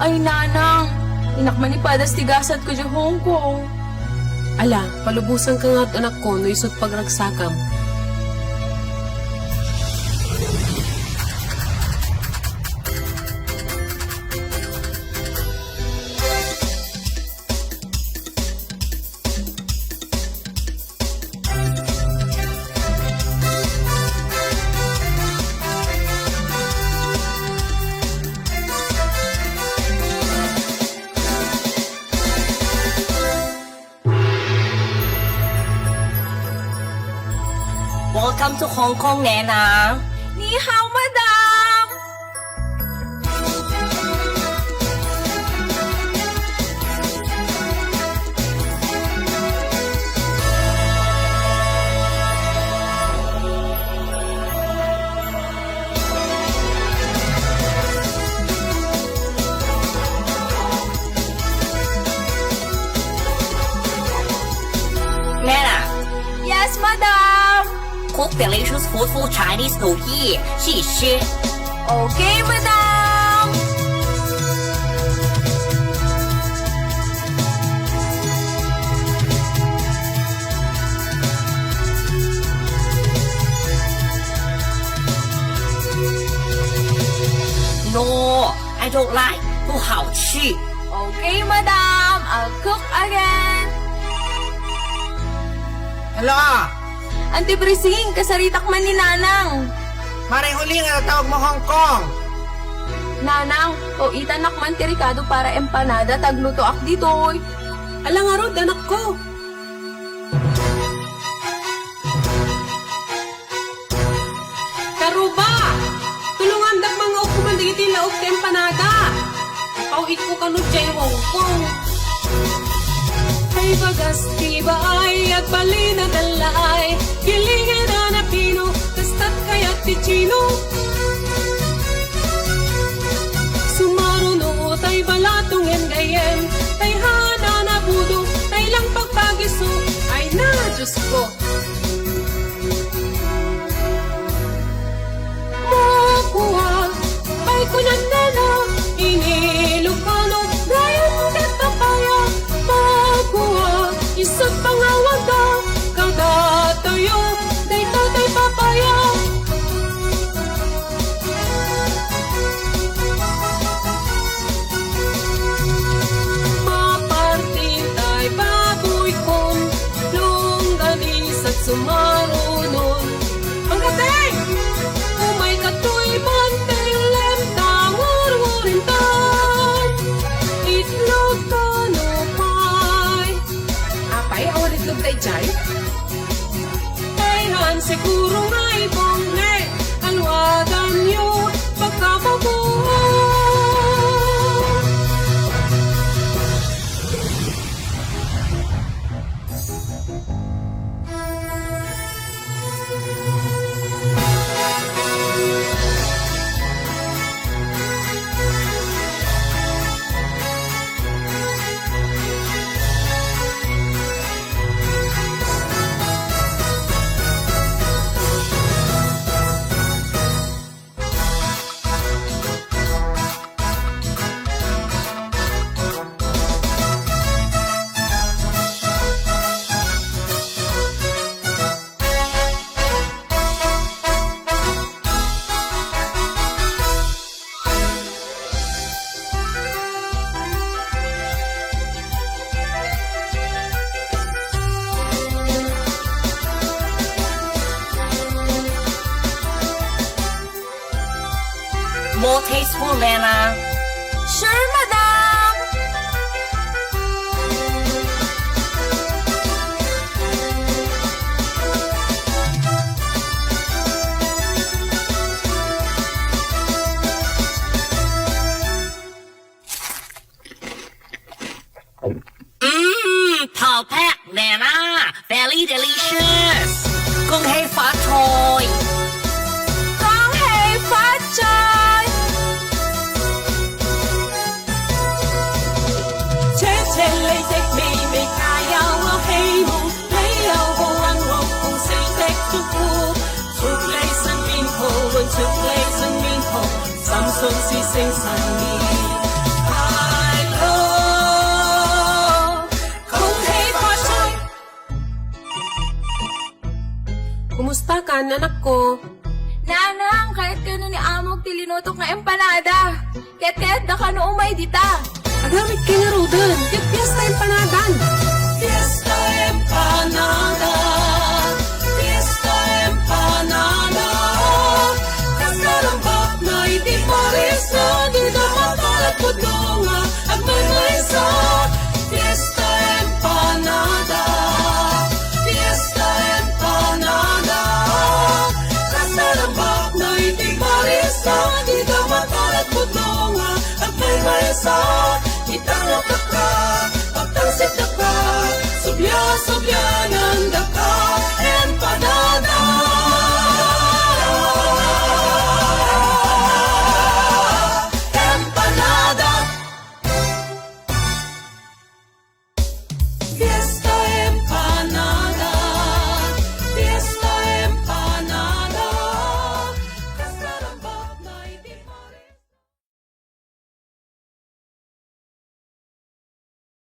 Ay, nanang. Inakman ni Padas tigasat ko di Hong Kong. Ala, palubusan ka nga at anak ko no isot pagragsakam. Welcome to Hong Kong, Nana. Ni hao, madam! Nana, Yes, madam! cook delicious food for Chinese New Year. 谢谢. Okay, madam! No, I don't like. 不好吃. Okay, madam. I'll cook again. Hello, Auntie Brising, kasaritak man ni Nanang. maray huli nga tawag mo Hong Kong. Nanang, o itanak man ti Ricardo para empanada tagluto ak ditoy. Ala nga rod, anak ko. Karuba! Tulungan dag mga ukuman digiti laog ti empanada. Pauhit ko kanod jay Hong Kong. Ay bagas tibay at balina dalay. Gilingin na pino, kastat kaya't ti chino. Sumaruno tay balatong gayem. Tay hana na budo, tay lang pagpagiso. Ay na, Diyos ko. Makuha, ay kunandana, inilukano, dayan kat papaya. Makuha, isot pangawanda, kadatayo, day tatay papaya. Mapartin tay baboy kon, longganis at sumarunon. Pagkatay! Umay katoy bantay lem tangurwurintan. Itlog tanupay. Apay, awalit log tay chay? Kailan siguro nga ibongne, alwagan nyo pagkababuhan. More tasteful, Nana. Sure, madam! Perfect, Nana. Very delicious. 恭喜發財. Kang hei phát chay! Chế chế lấy dịch mì mì ca yêu lo hy vọng lấy yêu vô ăn ngọc cùng xây dịch chúc phúc chúc lấy sân biên hồ chúc lấy sân biên hồ Samsung si sinh sân mi man, anak ko. Nanang, kahit kano ni Amog tilinutok nga empanada. Ket da ka no umay dita. Agamit ka nga rodan, ket piyesta empanadan. Fiesta empanada, fiesta empanada. Kasarambak na iti paris na di na makalat po nga agmaymaysa. Fiesta empanada, fiesta empanada. Kasarambak na iti paris na di na makalat po nga agmaymaysa. Itanok ka, pagtansit ka, subya-subya ng daka.